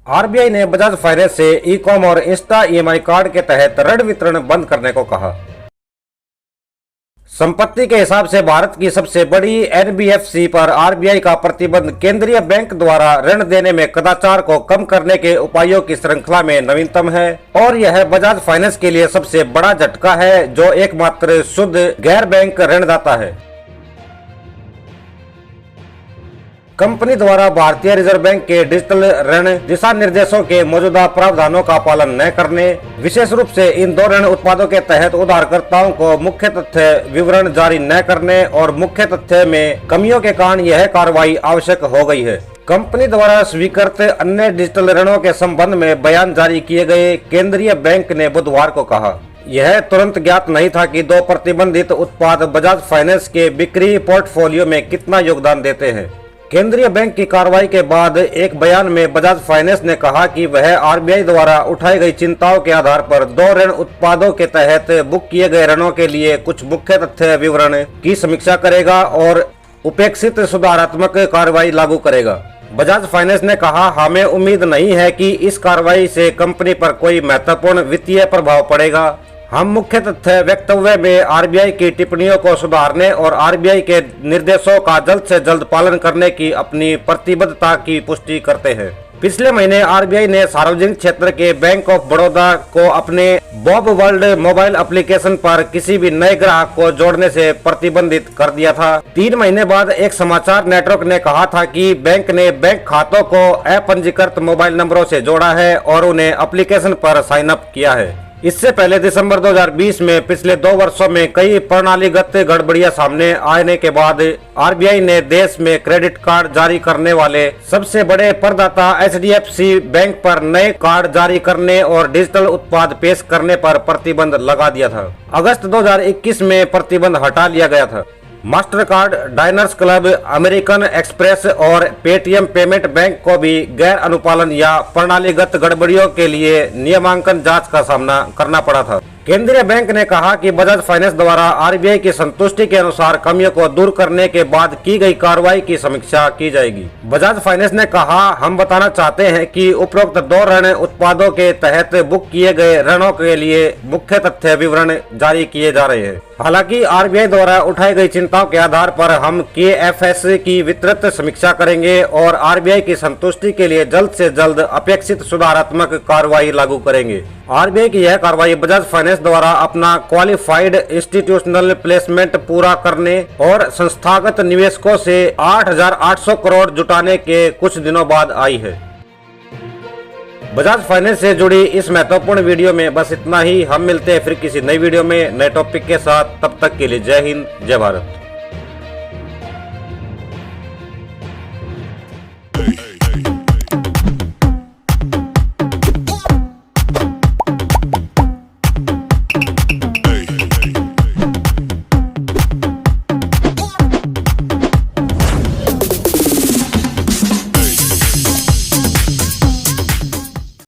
RBI ने Bajaj finance से e-com और इंस्टा ईएमआई कार्ड के तहत ऋण वितरण बंद करने को कहा। संपत्ति के हिसाब से भारत की सबसे बड़ी एनबीएफसी पर आरबीआई का प्रतिबंध केंद्रीय बैंक द्वारा ऋण देने में कदाचार को कम करने के उपायों की श्रृंखला में नवीनतम है और यह बजाज फाइनेंस के लिए सबसे बड़ा झटका है, जो एकमात्र शुद्ध गैर बैंक ऋणदाता है। कंपनी द्वारा भारतीय रिजर्व बैंक के डिजिटल ऋण दिशा निर्देशों के मौजूदा प्रावधानों का पालन न करने, विशेष रूप से इन दो ऋण उत्पादों के तहत उधारकर्ताओं को मुख्य तथ्य विवरण जारी न करने और मुख्य तथ्य में कमियों के कारण यह कार्रवाई आवश्यक हो गई है। कंपनी द्वारा स्वीकृत अन्य डिजिटल ऋणों के संबंध में बयान जारी किए गए केंद्रीय बैंक ने बुधवार को कहा। यह तुरंत ज्ञात नहीं था कि दो प्रतिबंधित उत्पाद बजाज फाइनेंस के बिक्री पोर्टफोलियो में कितना योगदान देते हैं। केंद्रीय बैंक की कार्रवाई के बाद एक बयान में बजाज फाइनेंस ने कहा कि वह आरबीआई द्वारा उठाई गई चिंताओं के आधार पर दो ऋण उत्पादों के तहत बुक किए गए ऋणों के लिए कुछ मुख्य तथ्य विवरण की समीक्षा करेगा और उपेक्षित सुधारात्मक कार्रवाई लागू करेगा। बजाज फाइनेंस ने कहा, हमें उम्मीद नहीं है कि इस कार्रवाई से कंपनी पर कोई महत्वपूर्ण वित्तीय प्रभाव पड़ेगा। हम मुख्य तथ्य वक्तव्य में आरबीआई की टिप्पणियों को सुधारने और आरबीआई के निर्देशों का जल्द से जल्द पालन करने की अपनी प्रतिबद्धता की पुष्टि करते हैं। पिछले महीने आरबीआई ने सार्वजनिक क्षेत्र के बैंक ऑफ बड़ौदा को अपने बॉब वर्ल्ड मोबाइल एप्लीकेशन पर किसी भी नए ग्राहक को जोड़ने से प्रतिबंधित कर दिया था। 3 महीने बाद एक समाचार नेटवर्क ने कहा था कि बैंक ने बैंक खातों को अपंजीकृत मोबाइल नंबरों से जोड़ा है और उन्हें एप्लीकेशन पर साइन अप किया है। इससे पहले दिसंबर 2020 में पिछले 2 वर्षों में कई प्रणालीगत गड़बड़ियां सामने आने के बाद आरबीआई ने देश में क्रेडिट कार्ड जारी करने वाले सबसे बड़े प्रदाता एचडीएफसी बैंक पर नए कार्ड जारी करने और डिजिटल उत्पाद पेश करने पर प्रतिबंध लगा दिया था। अगस्त 2021 में प्रतिबंध हटा लिया गया था। Master card, diners club, American express और पेटीएम पेमेंट बैंक को भी गैर अनुपालन या प्रणालीगत गड़बड़ियों के लिए नियमांकन जांच का सामना करना पड़ा था। केंद्रीय बैंक ने कहा कि बजाज फाइनेंस द्वारा आरबीआई की संतुष्टि के अनुसार कमियों को दूर करने के बाद की गई कार्रवाई की समीक्षा की जाएगी। बजाज फाइनेंस ने कहा, हम बताना चाहते हैं कि उपरोक्त दो ऋण उत्पादों के तहत बुक किए गए ऋणों के लिए मुख्य तथ्य विवरण जारी किए जा रहे हैं। हालांकि आरबीआई द्वारा उठाई गई चिंताओं के आधार पर हम केएफएस की विस्तृत समीक्षा करेंगे और आरबीआई की संतुष्टि के लिए जल्द से जल्द अपेक्षित सुधारात्मक कार्रवाई लागू करेंगे। आरबीआई की यह कार्रवाई बजाज फाइनेंस द्वारा अपना क्वालिफाइड इंस्टीट्यूशनल प्लेसमेंट पूरा करने और संस्थागत निवेशकों से 8,800 करोड़ जुटाने के कुछ दिनों बाद आई है। बजाज फाइनेंस से जुड़ी इस महत्वपूर्ण वीडियो में बस इतना ही। हम मिलते हैं फिर किसी नई वीडियो में नए टॉपिक के साथ। तब तक के लिए जय हिंद, जय भारत।